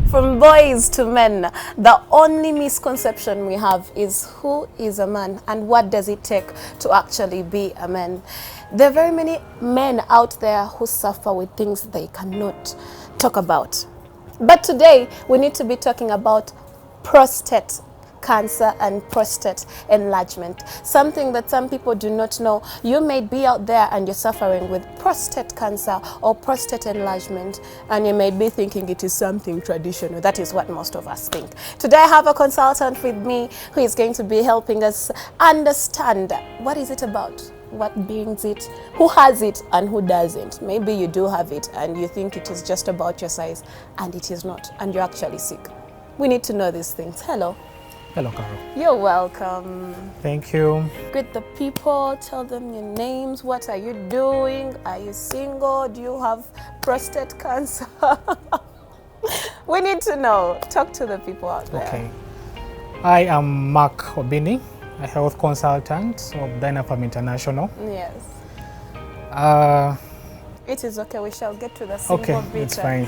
From boys to men, the only misconception we have is who is a man and what does it take to actually be a man. There are very many men out there who suffer with things they cannot talk about. But today, we need to be talking about prostate cancer and prostate enlargement, something that some people do not know. You may be out there and you're suffering with prostate cancer or prostate enlargement, and you may be thinking it is something traditional. That is what most of us think. Today I have a consultant with me who is going to be helping us understand what is it about, what brings it, who has it and who doesn't. Maybe you do have it and you think it is just about your size, and it is not, and you're actually sick. We need to know these things. Hello. Hello, Carol. You're welcome. Thank you. Greet the people, tell them your names, what are you doing, are you single, do you have prostate cancer? We need to know. Talk to the people out there. Okay. I am Mark Obini, a health consultant of Dynapharm International. Yes. It is okay, we shall get to the single bit. Okay, it's fine.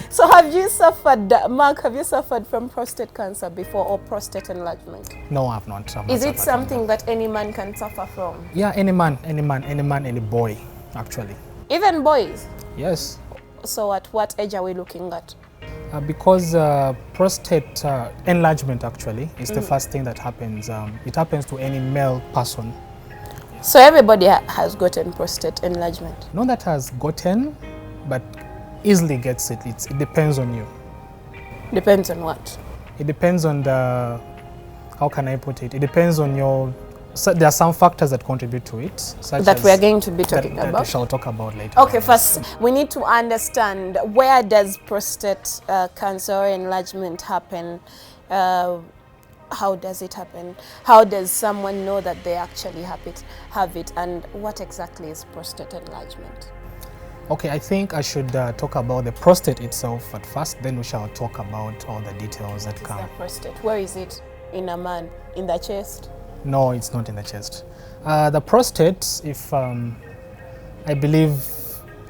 So have you suffered, Mark, have you suffered from prostate cancer before or prostate enlargement? No, I've not. Is it something that any man can suffer from? Yeah, any man, any boy, actually. Even boys? Yes. So at what age are we looking at? Because prostate enlargement actually is the first thing that happens. It happens to any male person. So everybody has gotten prostate enlargement? Not that has gotten, but easily gets it. It depends on you. Depends on what? It depends on the, how can I put it? It depends on your, so there are some factors that contribute to it. Such that as we are going to be talking that about? we shall talk about later. Okay, first we need to understand, where does prostate cancer or enlargement happen? How does it happen? How does someone know that they actually have it? And what exactly is prostate enlargement? Okay, I think I should talk about the prostate itself at first, then we shall talk about all the details that come. The prostate, where is it in a man? In the chest? No, it's not in the chest. The prostate, if I believe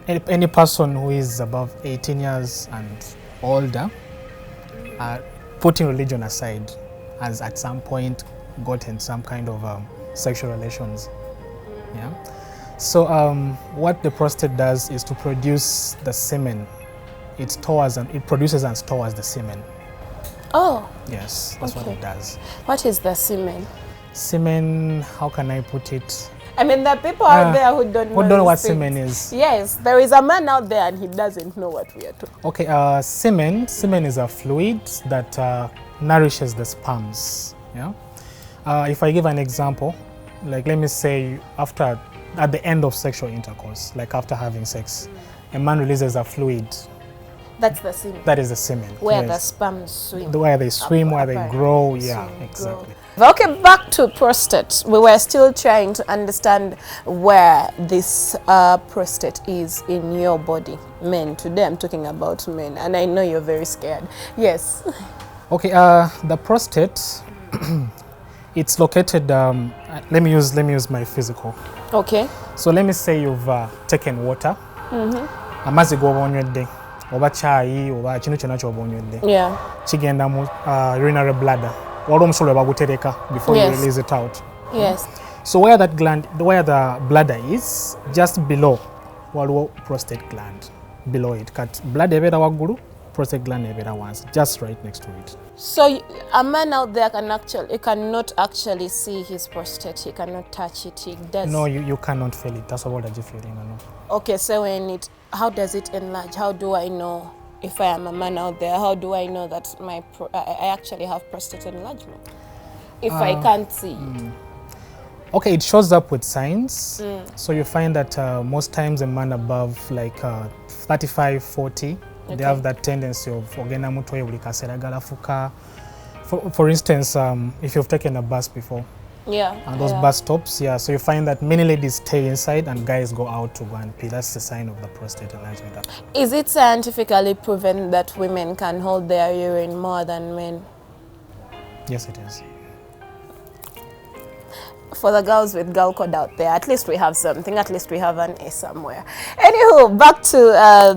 any person who is above 18 years and older, putting religion aside, has at some point gotten some kind of sexual relations. Yeah. So what the prostate does is to produce the semen. It produces and stores the semen. Oh. Yes, that's what it does. What is the semen? Semen, how can I put it? I mean, there are people out there who don't know what semen is. Yes, there is a man out there and he doesn't know what we are talking. Okay, semen is a fluid that nourishes the sperms. Yeah. If I give an example, like let me say at the end of sexual intercourse, like after having sex, a man releases a fluid. That's the semen. That is the semen. Where the sperms swim. Where they swim, where they grow. Yeah, exactly. Okay, back to prostate. We were still trying to understand where this prostate is in your body. Men, today I'm talking about men, and I know you're very scared. Yes. Okay, the prostate, it's located, let me use my physical. Okay. So let me say you've taken water. Amazi gwoba onywedde oba chai oba kinu kyonna ky'oba onywedde. Yeah. Kigenda mu urinary bladder. Waliwo omusolo bagutereka before you release it out. Yes. So where the bladder is, just below waliwo prostate gland. Below it. Kat bladder ebeera waggulu, prostate gland ebeera wansi, just right next to it. So a man out there cannot actually see his prostate. He cannot touch it. He does. No, you cannot feel it. That's what you're feeling. No. Okay, so how does it enlarge? How do I know if I am a man out there? How do I know that I actually have prostate enlargement if I can't see? Okay, it shows up with signs. So you find that most times a man above like 35, 40, they have that tendency of ogenda mutwe buli kaseera galafuka. For instance, if you've taken a bus before, and those bus stops, so you find that many ladies stay inside and guys go out to go and pee. That's the sign of the prostate enlargement. Is it scientifically proven that women can hold their urine more than men? Yes, it is. For the girls with girl code out there, at least we have something, at least we have an A somewhere. Anywho, back to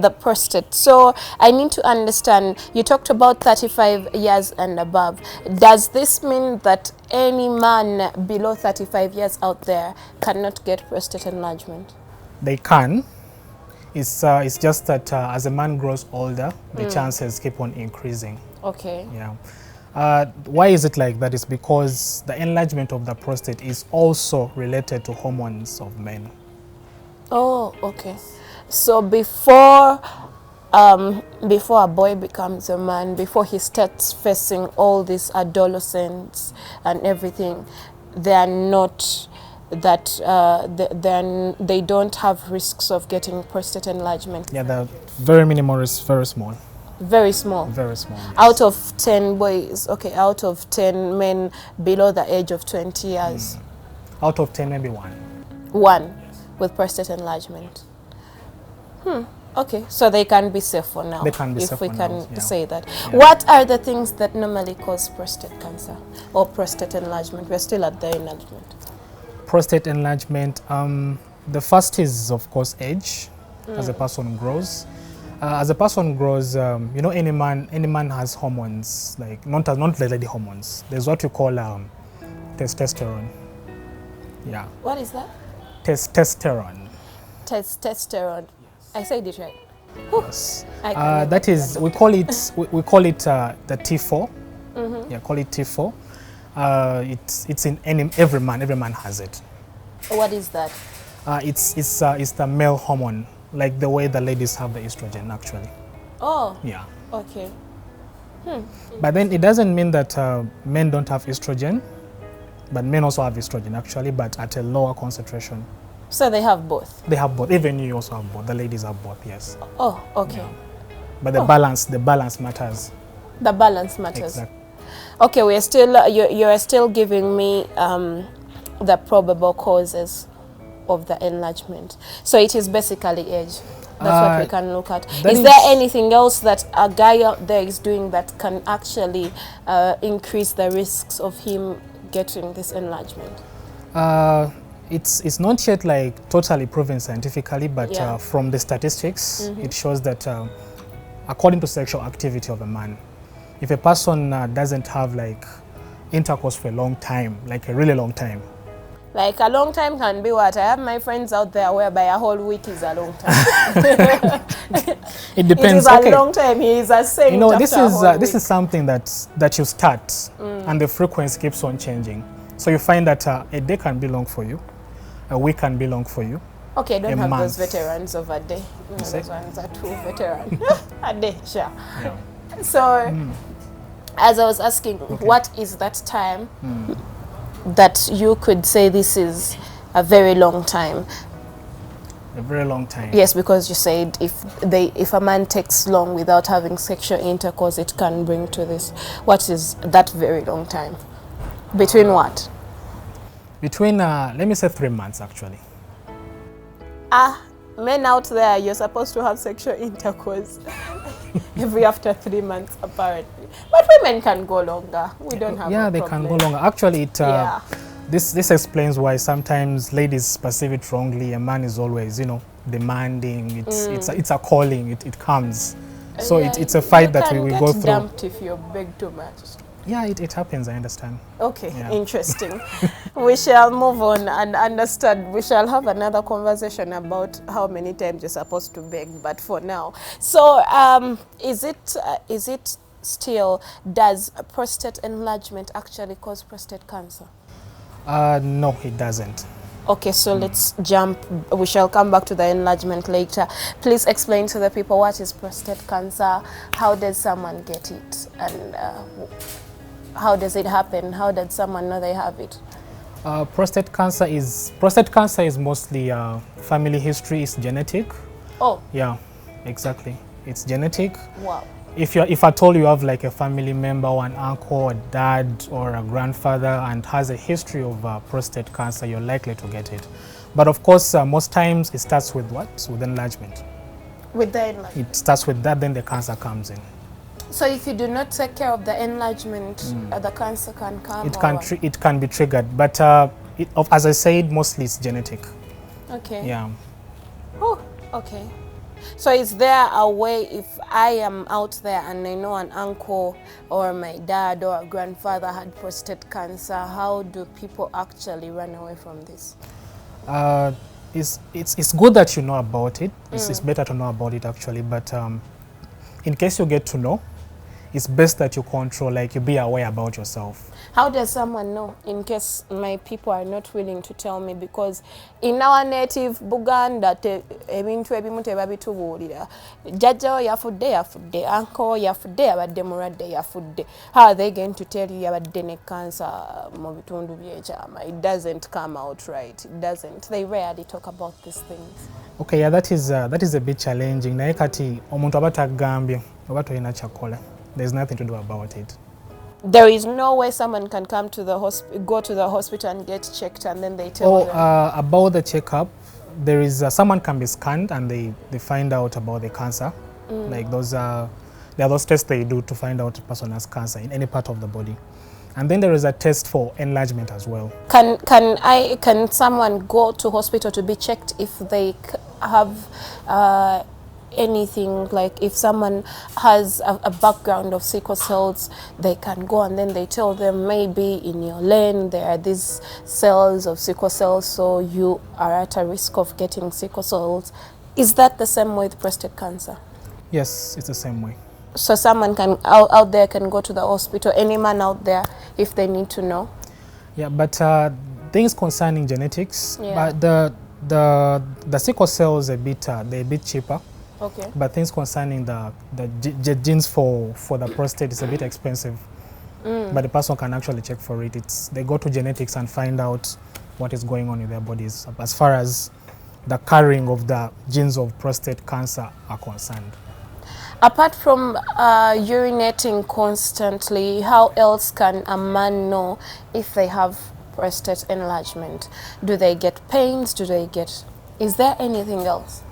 the prostate. So I need to understand, you talked about 35 years and above. Does this mean that any man below 35 years out there cannot get prostate enlargement? They can. It's just that as a man grows older, the chances keep on increasing. Okay. Yeah. Why is it like that? Is because the enlargement of the prostate is also related to hormones of men. Oh, okay. So before a boy becomes a man, before he starts facing all these adolescents and everything, they are not that they don't have risks of getting prostate enlargement. Yeah, the very minimal is very small. Very small. Very small. Yes. Out of 10 boys, okay, out of 10 men below the age of 20 years. Out of 10, maybe one. One with prostate enlargement. Okay, so they can be safe for now. They can be safe if we for can now, yeah. say that. Yeah. What are the things that normally cause prostate cancer or prostate enlargement? We're still at the enlargement. Prostate enlargement, the first is, of course, age as a person grows. As a person grows, you know, any man has hormones, like not the lady hormones. There's what you call testosterone. Yeah. What is that? Testosterone. Testosterone. I said it right. Yes. That is, we call it the T4. Yeah, call it T4. It's in every man. Every man has it. What is that? It's the male hormone, like the way the ladies have the estrogen, actually. Oh. Yeah. Okay. But then it doesn't mean that men don't have estrogen, but men also have estrogen, actually, but at a lower concentration. So they have both? They have both. Even you also have both. The ladies have both, yes. Oh, okay. Yeah. But the balance matters. The balance matters. Exactly. Okay, we are still you are still giving me the probable causes of the enlargement. So it is basically age. That's what we can look at. Is there anything else that a guy out there is doing that can actually increase the risks of him getting this enlargement? It's not yet like totally proven scientifically, but from the statistics, it shows that according to sexual activity of a man, if a person doesn't have like intercourse for a long time, like a really long time. Like a long time can be what? I have my friends out there whereby a whole week is a long time. It depends. It is a long time. He is a saying. You know, this is something that you start, and the frequency keeps on changing. So you find that a day can be long for you, a week can be long for you. Okay, don't have those veterans of a day. You know, those ones are too veteran. A day, sure. Yeah. So, as I was asking, what is that time that you could say this is a very long time? A very long time. Yes, because you said if a man takes long without having sexual intercourse, it can bring to this. What is that very long time? Between what? Between, let me say 3 months, actually. Men out there, you're supposed to have sexual intercourse every after 3 months, apparently. But women can go longer. We don't have they can go longer. Actually, this explains why sometimes ladies perceive it wrongly. A man is always, you know, demanding. It's a calling. It comes. So it's a fight that we will go through. You can get dumped if you beg too much. Yeah, it happens, I understand. Okay, interesting. We shall move on and understand. We shall have another conversation about how many times you're supposed to beg, but for now. So, is it still, does prostate enlargement actually cause prostate cancer? No, it doesn't. Okay, so let's jump. We shall come back to the enlargement later. Please explain to the people what is prostate cancer, how does someone get it, and how does it happen? How did someone know they have it? Prostate cancer is mostly family history. It's genetic. Oh. Yeah, exactly. It's genetic. Wow. If at all you have like a family member or an uncle or dad or a grandfather and has a history of prostate cancer, you're likely to get it. But of course, most times it starts with what? With enlargement. With the enlargement. It starts with that, then the cancer comes in. So if you do not take care of the enlargement, the cancer can come? It can be triggered, but as I said, mostly it's genetic. Okay. Yeah. Oh, okay. So is there a way, if I am out there and I know an uncle or my dad or a grandfather had prostate cancer, how do people actually run away from this? It's good that you know about it. It's better to know about it actually, but in case you get to know, it's best that you control, like you be aware about yourself. How does someone know, in case my people are not willing to tell me? Because in our native Buganda, ebintu ebimu tebabitubuulira. Jjajjawo yafudde, uncle yafudde, abadde mulwadde yafudde. How are they going to tell you yabadde ne cancer mu bitundu by'ekyama? It doesn't come out right. It doesn't. They rarely talk about these things. Okay, yeah, that is a bit challenging. Naye kati omuntu aba tagambye oba toyina kyakola. There's nothing to do about it. There is no way someone can come to the go to the hospital and get checked and then they tell them. About the checkup, there is someone can be scanned and they find out about the cancer. Like there are those tests they do to find out a person has cancer in any part of the body. And then there is a test for enlargement as well. Can someone go to hospital to be checked if they have anything, like if someone has a background of sickle cells, they can go and then they tell them maybe in your lane there are these cells of sickle cells, so you are at a risk of getting sickle cells. Is that the same with prostate cancer? Yes, it's the same way. So someone can out there can go to the hospital, any man out there, if they need to know? Yeah, but things concerning genetics, Yeah. but the sickle cells they're a bit cheaper. Okay. But things concerning the genes for the prostate is a bit expensive. But the person can actually check for it. They go to genetics and find out what is going on in their bodies as far as the carrying of the genes of prostate cancer are concerned. Apart from urinating constantly, how else can a man know if they have prostate enlargement? Do they get pains? Is there anything else?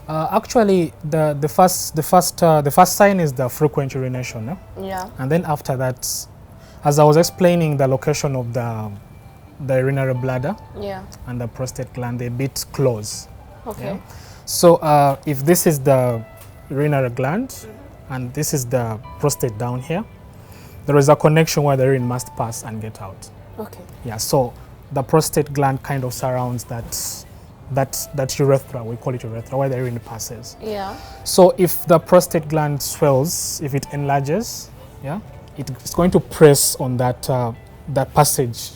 Actually, the first sign is the frequent urination. No? Yeah. And then after that, as I was explaining, the location of the urinary bladder, Yeah. and the prostate gland, they're a bit close. Okay. Yeah? So if this is the urinary gland and this is the prostate down here, there is a connection where the urine must pass and get out. Okay. Yeah. So the prostate gland kind of surrounds that urethra, we call it urethra, where the urine passes. Yeah. So if the prostate gland swells, if it enlarges, yeah, it's going to press on that passage.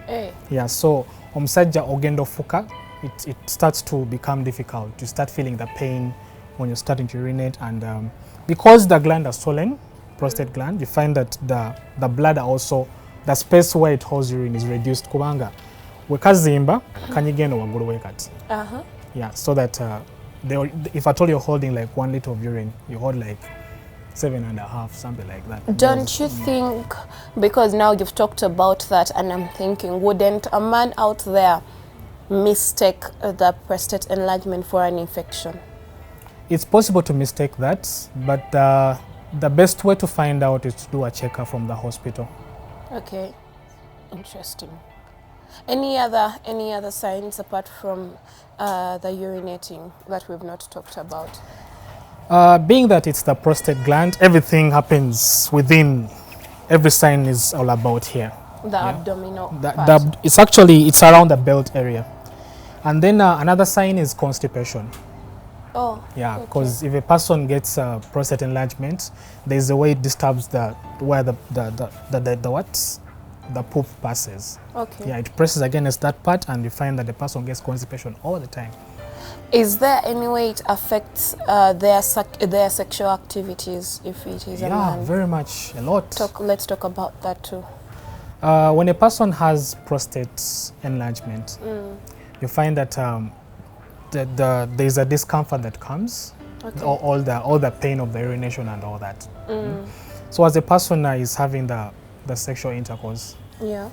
Hey. Yeah. So omusajja ogenda ofuka, it starts to become difficult. You start feeling the pain when you're starting to urinate, and because the gland is swollen, prostate gland, you find that the bladder also, the space where it holds urine is reduced. Kubanga wekazimba kanyigeno wagulu wekati. Yeah, so that if at all you're holding like 1 liter of urine, you hold like 7.5, something like that. Don't you think, because now you've talked about that, and I'm thinking, wouldn't a man out there mistake the prostate enlargement for an infection? It's possible to mistake that, but the best way to find out is to do a checkup from the hospital. Okay. Interesting. Any other signs apart from the urinating that we've not talked about? Being that it's the prostate gland, everything happens within. Every sign is all about here. The abdominal part. It's around the belt area. And then another sign is constipation. Oh. Yeah, because if a person gets prostate enlargement, there's a way it disturbs where the poop passes. Okay. Yeah, it presses against that part, and you find that the person gets constipation all the time. Is there any way it affects their sexual activities if it is a man? Yeah, very much, a lot. Let's talk about that too. When a person has prostate enlargement, you find that there's a discomfort that comes, all the pain of the urination and all that. So as a person is having the sexual intercourse, yeah,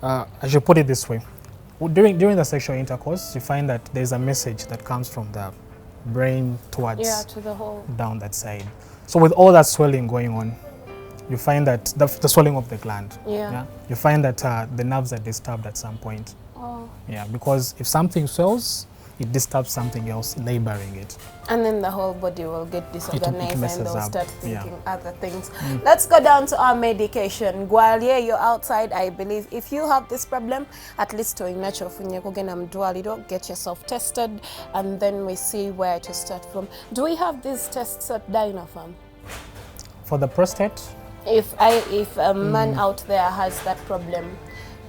I should put it this way. During the sexual intercourse, you find that there's a message that comes from the brain towards to the whole down that side. So with all that swelling going on, you find that the swelling of the gland. Yeah. You find that the nerves are disturbed at some point. Oh. Yeah, because if something swells, it disturbs something else neighboring it. And then the whole body will get disorganized and they'll start thinking other things. Let's go down to our medication. While you're outside, I believe if you have this problem, at least to get yourself tested, and then we see where to start from. Do we have these tests at Dynapharm? For the prostate? If a man out there has that problem,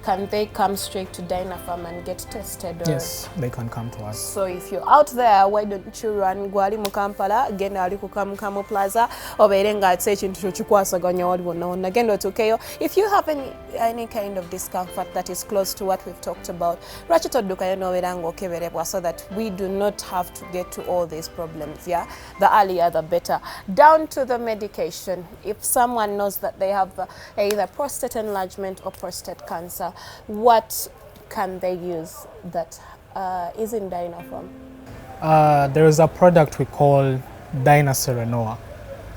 can they come straight to Dynapharm and get tested? Or? Yes, they can come to us. So if you're out there, why don't you run gwali mu Kampala, genda ali ku Kamu Plaza, obeere nga ate ekintu kyo kikwasaganya wali wonna wonna, genda otuukeyo. If you have any kind of discomfort that is close to what we've talked about, lwaki toddukayo n'obeera ng'okeberebwa, so that we do not have to get to all these problems. Yeah, the earlier the better. Down to the medication. If someone knows that they have either prostate enlargement or prostate cancer, what can they use that is in Dynapharm? There is a product we call Dynapharm.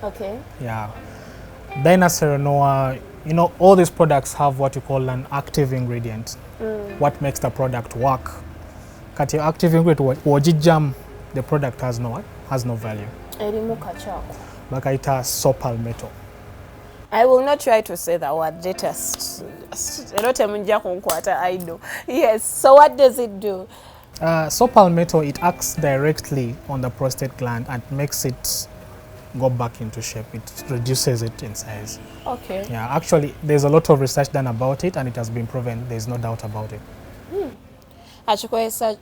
Okay. Yeah. Dynapharm, you know, all these products have what you call an active ingredient. What makes the product work. Kati active ingredient, wojijam, the product has no value. Erimu kachako. Bakaita palmetto. I will not try to say the word, just I know. Yes, so what does it do? Palmetto, it acts directly on the prostate gland and makes it go back into shape. It reduces it in size. Okay. Yeah, actually, there's a lot of research done about it and it has been proven. There's no doubt about it. Agikozesa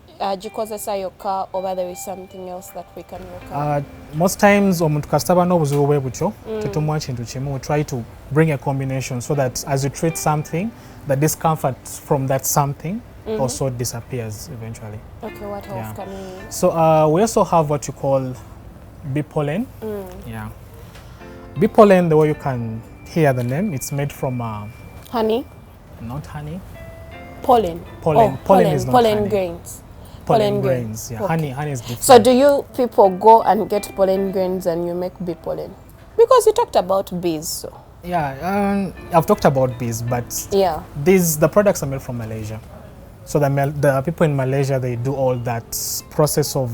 yokka, or there is something else that we can look at? Most times, omuntu kasitaba n'obuzibu bwe butyo, tetumuwa kintu kimu. We try to bring a combination so that as you treat something, the discomfort from that something also disappears eventually. Okay, what else can we use? So we also have what you call bee pollen. Yeah, bee pollen, the way you can hear the name, it's made from honey? Not honey. Pollen. Pollen is not pollen honey. Grains. Pollen grains. Yeah, okay. Honey is different. So do you people go and get pollen grains and you make bee pollen? Because you talked about bees. So. Yeah, I've talked about bees, but yeah, the products are made from Malaysia. So the people in Malaysia, they do all that process of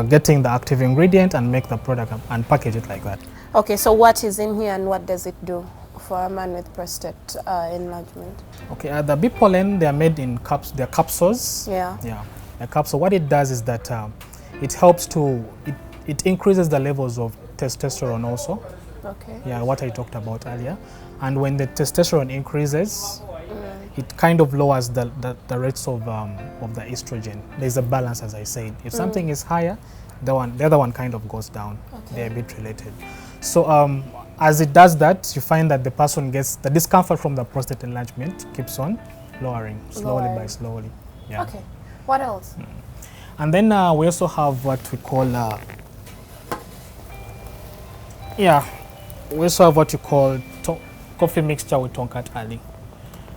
getting the active ingredient and make the product and package it like that. Okay, so what is in here and what does it do for a man with prostate enlargement? Okay, the bee pollen, they are made in they're capsules. Yeah. Yeah, a capsule. What it does is that it helps to, it increases the levels of testosterone also. Okay. Yeah, what I talked about earlier. And when the testosterone increases, it kind of lowers the rates of the estrogen. There's a balance, as I said. If something is higher, the other one kind of goes down. Okay. They're a bit related. So as it does that, you find that the person gets the discomfort from the prostate enlargement keeps on lowering slowly by slowly. Yeah. Okay. What else? And then we also have what we call we also have what you call coffee mixture with tonkat ali.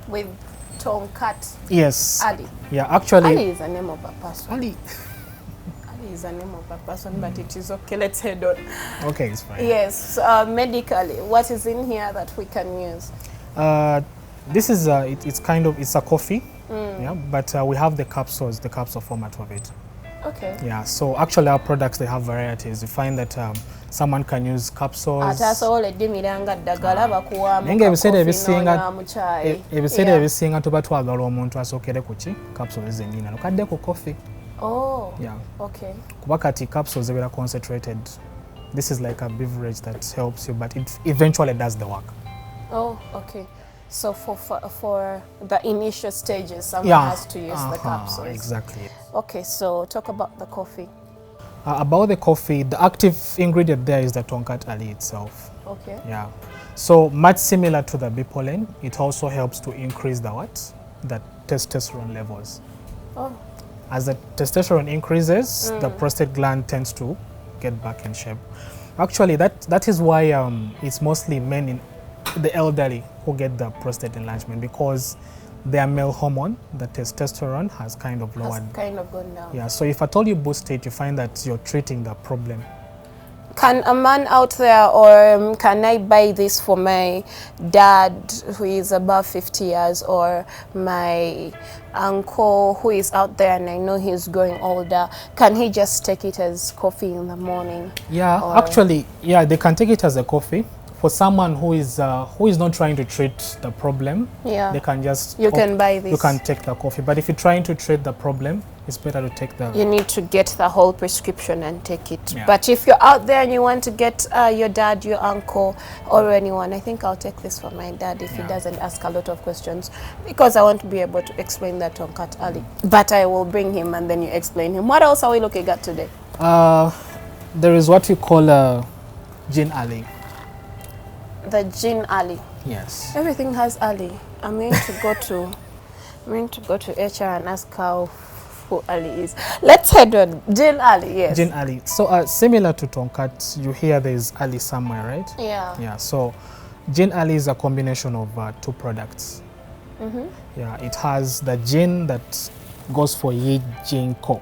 With tonkat? Yes. Ali? Yeah, actually. Ali is the name of a person. Ali. Ali is the name of a person, but it is okay. Let's head on. Okay, it's fine. Yes. Medically, what is in here that we can use? This is it's a coffee. Yeah, but we have the capsules, the capsule format of it. Okay. Yeah, so actually our products, they have varieties. You find that someone can use capsules. Ebiseera ebisinga tuba twagala omuntu asookere ku ki capsules zennyina nokadde ku coffee. Oh, yeah. Okay. Kuba kati capsules ebeera concentrated. This is like a beverage that helps you, but it eventually does the work. Oh, okay. So for the initial stages, someone has to use the capsules. Exactly. Okay, so talk about the coffee. About the coffee, the active ingredient there is the tonkat ali itself. Okay. Yeah. So much similar to the bee pollen, it also helps to increase the testosterone levels. Oh. As the testosterone increases, the prostate gland tends to get back in shape. Actually, that is why it's mostly men in the elderly who get the prostate enlargement, because their male hormone, the testosterone, has kind of lowered. Has kind of gone down. Yeah, so if at all you boost it, you find that you're treating the problem. Can a man out there, or can I buy this for my dad who is above 50 years, or my uncle who is out there and I know he's growing older? Can he just take it as coffee in the morning? Yeah, actually, yeah, they can take it as a coffee. For someone who is not trying to treat the problem, Yeah, they can just can buy this. You can take the coffee. But if you're trying to treat the problem, it's better to take the. You need to get the whole prescription and take it. Yeah. But if you're out there and you want to get your dad, your uncle, or anyone, I think I'll take this for my dad if he doesn't ask a lot of questions, because I won't be able to explain that on Cat Ali. But I will bring him and then you explain him. What else are we looking at today? There is what we call Gin Ali. The Gin Ali. Yes. Everything has Ali. I'm going to go to HR and ask how who Ali is. Let's head on. Gin Ali, yes. Gin Ali. So similar to Tonkat, you hear there is Ali somewhere, right? Yeah. Yeah. So Gin Ali is a combination of two products. Yeah. It has the gin that goes for Yi Gin Ko.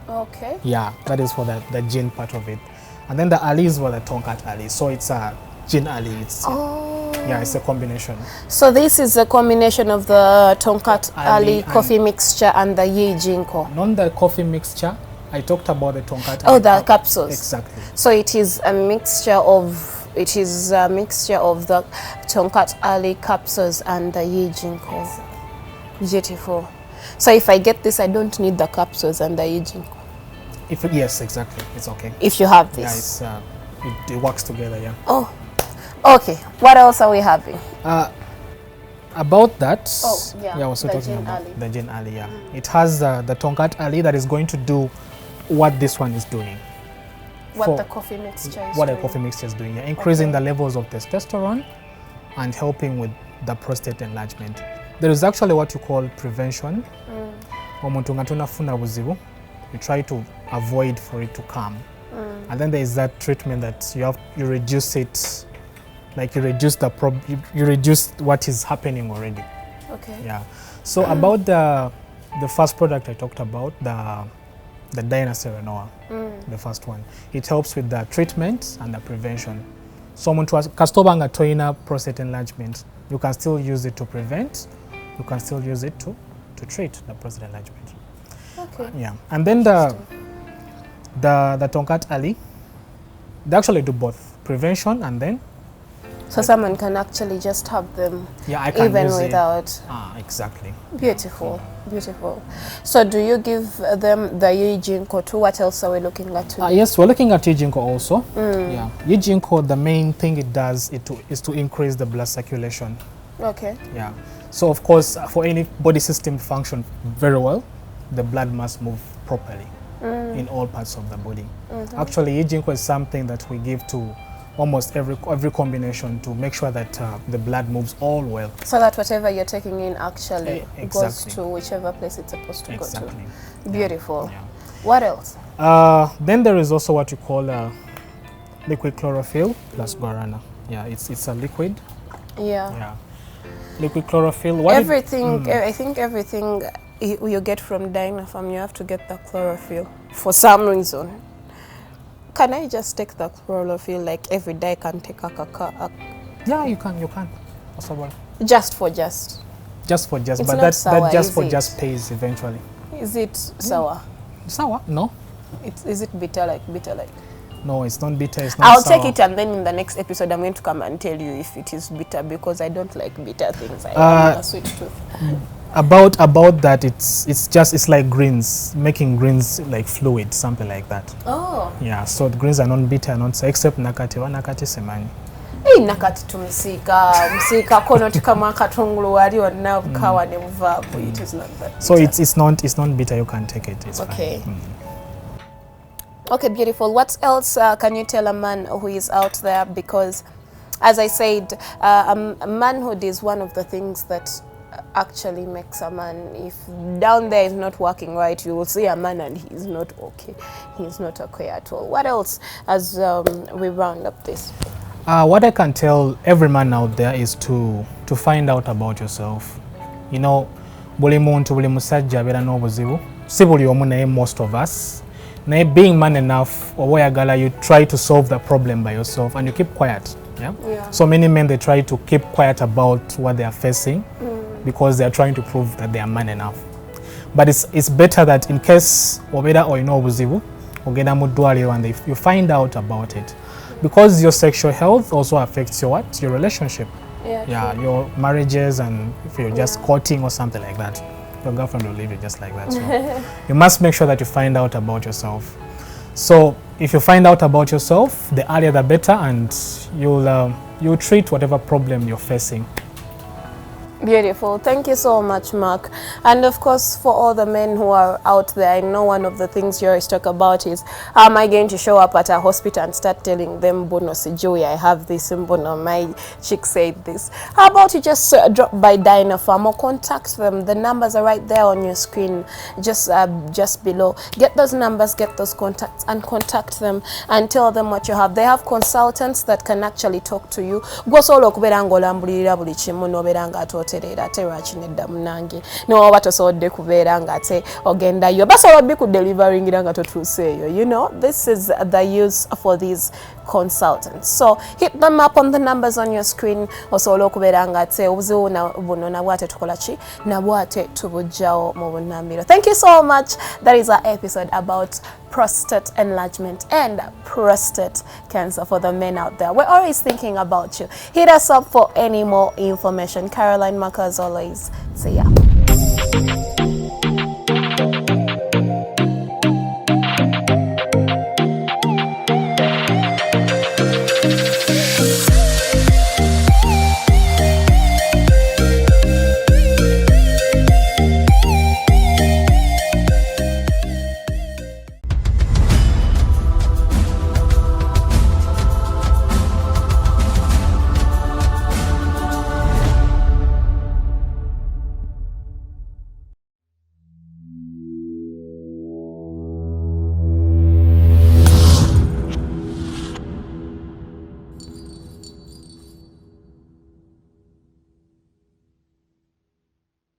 Okay. Yeah, that is for the gin part of it, and then the Ali is for the Tonkat Ali. So it's a Gin Ali. It's yeah, it's a combination. So this is a combination of the Tonkat Ali coffee mixture and the Yi Jinko. Not the coffee mixture. I talked about the Tonkat Ali. Oh, the capsules. Exactly. So it is a mixture of the Tonkat Ali capsules and the Yi Jinko. Beautiful. So if I get this, I don't need the capsules and the Yi Jinko. Yes, exactly. It's okay. If you have this. Yeah, it works together. Yeah. Oh. Okay, what else are we having? About that, yeah, I was the talking Gin about Ali. the Gin Ali. Yeah, it has the Tonkat Ali that is going to do what this one is doing. What the coffee mixture is What doing. the coffee mixture is doing. Yeah, increasing the levels of testosterone and helping with the prostate enlargement. There is actually what you call prevention. You try to avoid for it to come. And then there is that treatment that you reduce it, like you reduce you reduce what is happening already. Okay. Yeah. So about the first product I talked about, the Dynapharm, the first one, it helps with the treatment and the prevention. Someone to Kastobanga toina prostate enlargement, you can still use it to prevent. You can still use it to treat the prostate enlargement. Okay. Yeah. And then the Tonkat Ali, they actually do both prevention and then. So someone can actually just have them. Yeah, I can even use without. Exactly. Beautiful, beautiful. So do you give them the Yi Jinko too? What else are we looking at today? Yes, we're looking at Yi Jinko also. Yeah, Yi Jinko, the main thing it does is to increase the blood circulation. Okay. Yeah. So of course, for any body system to function very well, the blood must move properly in all parts of the body. Actually, Yi Jinko is something that we give to almost every combination to make sure that the blood moves all well. So that whatever you're taking in actually Exactly. goes to whichever place it's supposed to go to. Beautiful. Yeah. What else? Then there is also what you call liquid chlorophyll plus guarana. Yeah, it's a liquid. Yeah. Yeah. Liquid chlorophyll. I think everything you get from Dynapharm, you have to get the chlorophyll for some reason. Can I just take the chlorophyll like every day? I can take a Yeah, you can. Possible. Just, but it's that not sour, just pays eventually. Is it sour? Sour? No. Is it bitter like? No, it's not bitter. It's not I'll sour. take it, and then in the next episode I'm going to come and tell you if it is bitter, because I don't like bitter things. I have a sweet tooth. About that, it's like greens, making greens like fluid, something like that. Oh. Yeah, so the greens are not bitter, not so, except nakati semani. Hey, nakati tumsika kono tukama katungulu wali wana kawa ne muvabu. It is not that bitter. So it's not bitter. You can take it. It's okay. Fine. Okay, beautiful. What else can you tell a man who is out there? Because, as I said, manhood is one of the things that actually makes a man. If down there is not working right, you will see a man and he's not okay. He's not okay at all. What else as we round up this? What I can tell every man out there is to find out about yourself. You know, buli muntu buli musajja abeera n'obuzibu. Si buli omu naye most of us. being man enough or wayagala, you try to solve the problem by yourself and you keep quiet. Yeah? So many men, they try to keep quiet about what they are facing because they are trying to prove that they are man enough. But it's better that in case obeda or obuzibu ogenda mu ddwaliro and you find out about it, because your sexual health also affects your what? Your relationship. Your marriages, and if you're just courting or something like that, your girlfriend will leave you just like that. So you must make sure that you find out about yourself. So if you find out about yourself, the earlier the better, and you'll treat whatever problem you're facing. Beautiful. Thank you so much, Mark. And of course, for all the men who are out there, I know one of the things you always talk about is, how am I going to show up at a hospital and start telling them, Bono Sijui, I have this, and Bono, my chick said this. How about you just drop by Dynapharm or contact them? The numbers are right there on your screen, just below. Get those numbers, get those contacts, and contact them and tell them what you have. They have consultants that can actually talk to you. Go solo kuberanga olambulira buli kimu noberanga atoterera ate lwakinedda munange n'oba tosobodde kubeera nga ate ogendayo basobola bbi deliveringira nga totuuseeyo. You know, this is the use for these consultants. So hit them up on the numbers on your screen. Osobola okubeera nga ate obuzibu buno nabwo ate tukola ki, nabwo ate tubujjawo mu bunnambiro. Thank you so much. That is our episode about prostate enlargement and prostate cancer for the men out there. We're always thinking about you. Hit us up for any more information. Caroline Marcah, as always. See ya.